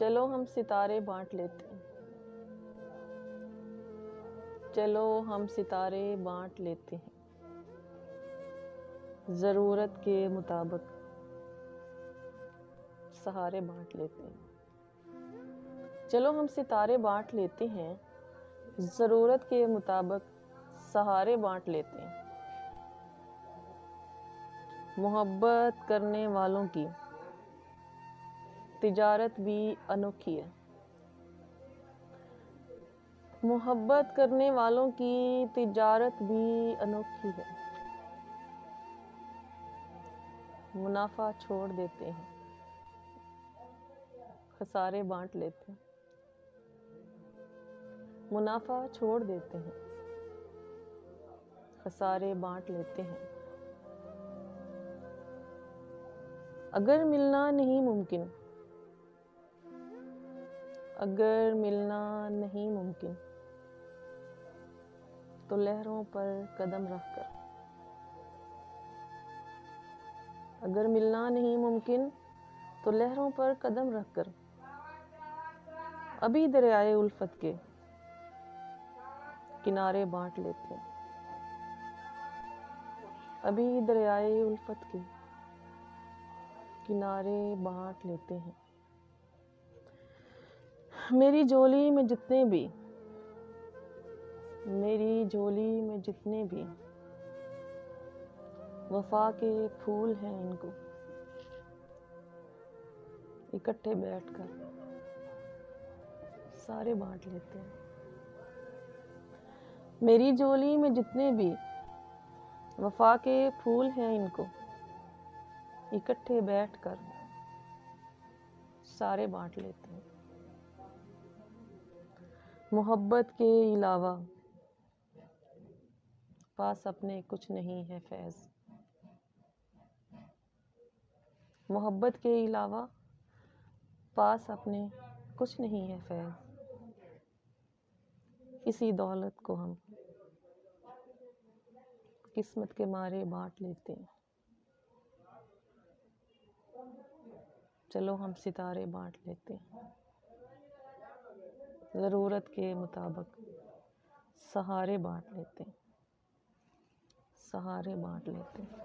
چلو ہم ستارے بانٹ لیتے ہیں، چلو ہم ستارے بانٹ لیتے ہیں، ضرورت کے مطابق سہارے بانٹ لیتے ہیں۔ چلو ہم ستارے بانٹ لیتے ہیں، ضرورت کے مطابق سہارے بانٹ لیتے ہیں۔ محبت کرنے والوں کی تجارت بھی انوکھی ہے، محبت کرنے والوں کی تجارت بھی انوکھی ہے۔ منافع چھوڑ دیتے ہیں، خسارے بانٹ لیتے ہیں۔ منافع چھوڑ دیتے ہیں، خسارے بانٹ لیتے ہیں۔ اگر ملنا نہیں ممکن، اگر ملنا نہیں ممکن تو لہروں پر قدم رکھ کر، اگر ملنا نہیں ممکن تو لہروں پر قدم رکھ کر ابھی دریائے الفت کے کنارے بانٹ لیتے ہیں، ابھی دریائے الفت کے کنارے بانٹ لیتے ہیں۔ میری جھولی میں جتنے بھی، میری جھولی میں جتنے بھی وفا کے پھول ہیں، ان کو اکٹھے بیٹھ کر سارے بانٹ لیتے ہیں۔ میری جھولی میں جتنے بھی وفا کے پھول ہیں، ان کو اکٹھے بیٹھ کر سارے بانٹ لیتے ہیں۔ محبت کے علاوہ پاس اپنے کچھ نہیں ہے فیض، محبت کے علاوہ پاس اپنے کچھ نہیں ہے فیض، اسی دولت کو ہم قسمت کے مارے بانٹ لیتے ہیں۔ چلو ہم ستارے بانٹ لیتے ہیں، ضرورت کے مطابق سہارے بانٹ لیتے ہیں، سہارے بانٹ لیتے ہیں۔